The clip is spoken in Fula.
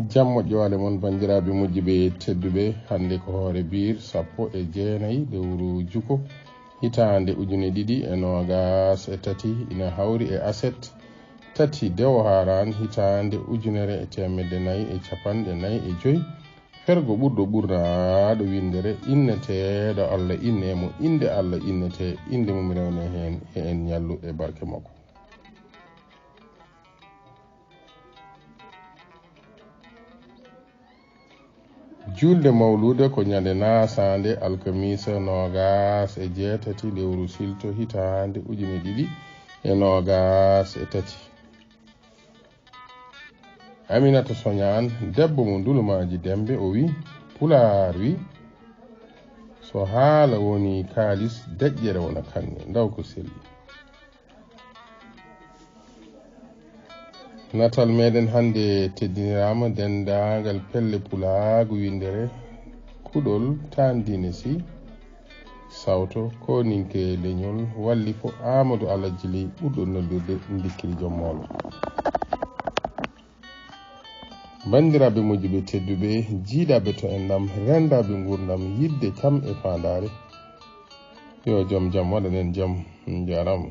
jammo ƴoole mon bandiraɓe moƴƴuɓe tedduɓe hande ko hoore biir 19 lewru juko hitande 2023 ina hawri e aset tati dewo haran hitande 1445 fergo ɓurɗo ɓurnaɗo windere inneteɗo Allah innemo inde Allah innete inde mum rewne hen e en ñallu e barke makko. julde mawlude ko ñande nasande alkamisa 27 lewru silto hitande 2023. Aminata Soñan debbo mo ndulumaji dembe o wi Pulaar wi so haala woni kaalis deƴƴere wona kanne ndaw ko selli. natal meɗen hande teddinirama dendagal pelle pulaagu windere kuɗol tandine si sawto ko ninke leñol walli fo Amadou Alajjili ɓurɗo noddude dikkiri jommolo. bandiraɓe moƴƴuɓe tedduɓe jiiɗaɓe to en ɗam rendaɓe gurdam yidde kam e fandare yo joom jaam waɗanen jaam jaram.